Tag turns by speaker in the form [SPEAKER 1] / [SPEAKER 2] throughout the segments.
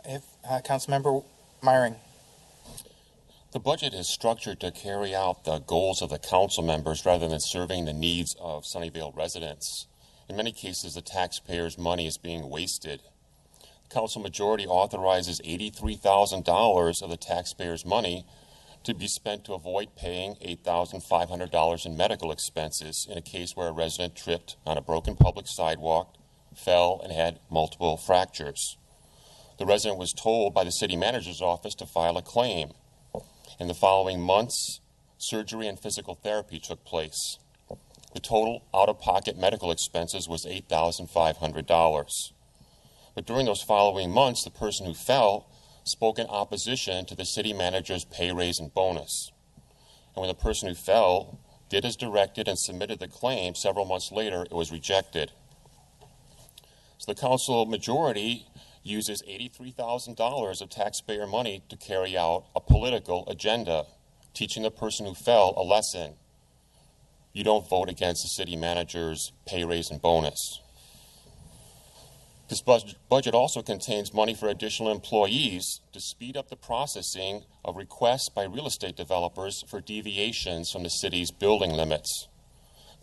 [SPEAKER 1] Councilmember Meyering.
[SPEAKER 2] The budget is structured to carry out the goals of the council members rather than serving the needs of Sunnyvale residents. In many cases, the taxpayers' money is being wasted. The council majority authorizes $83,000 of the taxpayers' money to be spent to avoid paying $8,500 in medical expenses in a case where a resident tripped on a broken public sidewalk, fell, and had multiple fractures. The resident was told by the city manager's office to file a claim. In the following months, surgery and physical therapy took place. The total out-of-pocket medical expenses was $8,500. But during those following months, the person who fell spoke in opposition to the city manager's pay raise and bonus. And when the person who fell did as directed and submitted the claim, several months later, it was rejected. So the council majority uses $83,000 of taxpayer money to carry out a political agenda, teaching the person who fell a lesson. You don't vote against the city manager's pay raise and bonus. This budget also contains money for additional employees to speed up the processing of requests by real estate developers for deviations from the city's building limits.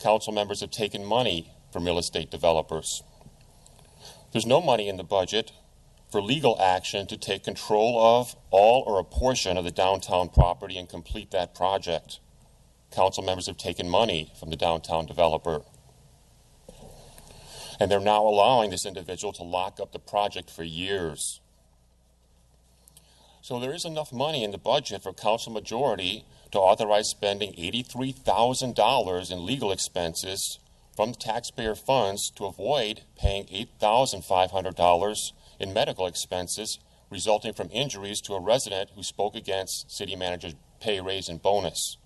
[SPEAKER 2] Council members have taken money from real estate developers. There's no money in the budget for legal action to take control of all or a portion of the downtown property and complete that project. Council members have taken money from the downtown developer. And they're now allowing this individual to lock up the project for years. So there is enough money in the budget for council majority to authorize spending $83,000 in legal expenses from the taxpayer funds to avoid paying $8,500 in medical expenses resulting from injuries to a resident who spoke against city manager's pay raise and bonus.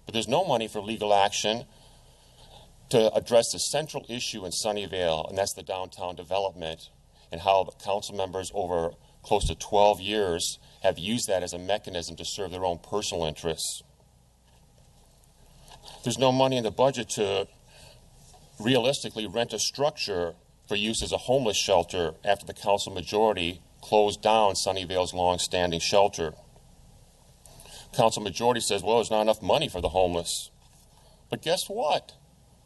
[SPEAKER 2] But there's no money for legal action to address the central issue in Sunnyvale, and that's the downtown development and how the council members over close to 12 years have used that as a mechanism to serve their own personal interests. There's no money in the budget to realistically rent a structure for use as a homeless shelter after the council majority closed down Sunnyvale's long-standing shelter. Council majority says, well, there's not enough money for the homeless. But guess what?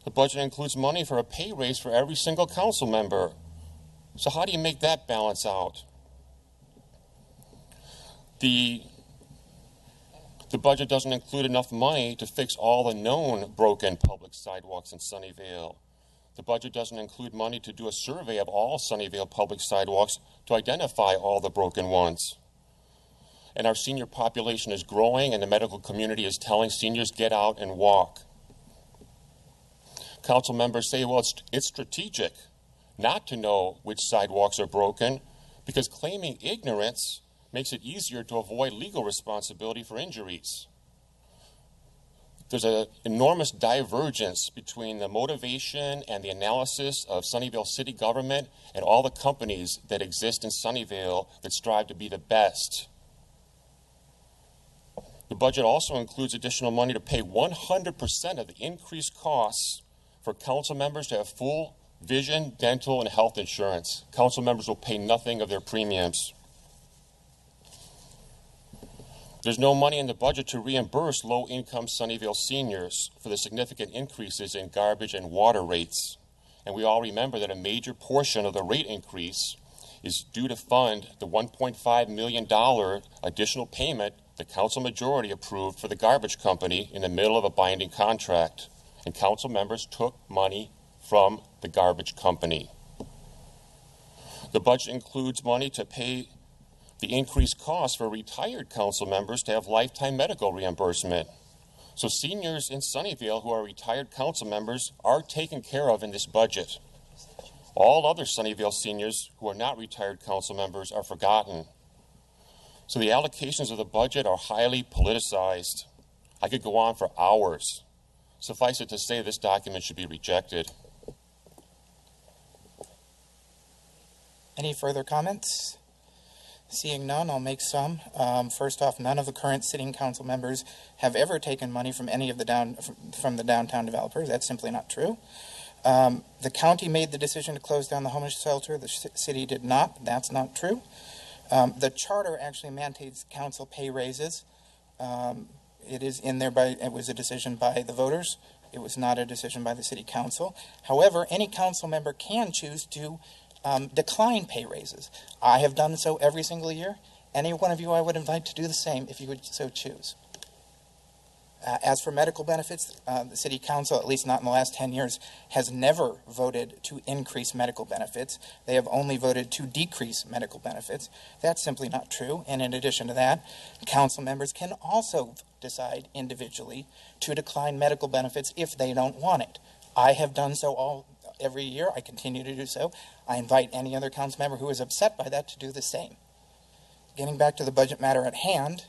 [SPEAKER 2] The budget includes money for a pay raise for every single council member. So how do you make that balance out? The budget doesn't include enough money to fix all the known broken public sidewalks in Sunnyvale. The budget doesn't include money to do a survey of all Sunnyvale public sidewalks to identify all the broken ones. And our senior population is growing, and the medical community is telling seniors, get out and walk. Council members say, well, it's strategic not to know which sidewalks are broken because claiming ignorance makes it easier to avoid legal responsibility for injuries. There's an enormous divergence between the motivation and the analysis of Sunnyvale city government and all the companies that exist in Sunnyvale that strive to be the best. The budget also includes additional money to pay 100% of the increased costs for council members to have full vision, dental, and health insurance. Council members will pay nothing of their premiums. There's no money in the budget to reimburse low-income Sunnyvale seniors for the significant increases in garbage and water rates. And we all remember that a major portion of the rate increase is due to fund the $1.5 million additional payment the council majority approved for the garbage company in the middle of a binding contract. And council members took money from the garbage company. The budget includes money to pay the increased cost for retired council members to have lifetime medical reimbursement. So seniors in Sunnyvale who are retired council members are taken care of in this budget. All other Sunnyvale seniors who are not retired council members are forgotten. So the allocations of the budget are highly politicized. I could go on for hours. Suffice it to say, this document should be rejected.
[SPEAKER 1] Any further comments? Seeing none, I'll make some. First off, none of the current sitting council members have ever taken money from any of the from the downtown developers. That's simply not true. The county made the decision to close down the homeless shelter. The city did not. That's not true. The charter actually mandates council pay raises. It is in there it was a decision by the voters. It was not a decision by the city council. However, any council member can choose to decline pay raises. I have done so every single year. Any one of you I would invite to do the same if you would so choose. As for medical benefits, the city council, at least not in the last 10 years, has never voted to increase medical benefits. They have only voted to decrease medical benefits. That's simply not true. And in addition to that, council members can also decide individually to decline medical benefits if they don't want it. I have done so every year. I continue to do so. I invite any other council member who is upset by that to do the same. Getting back to the budget matter at hand,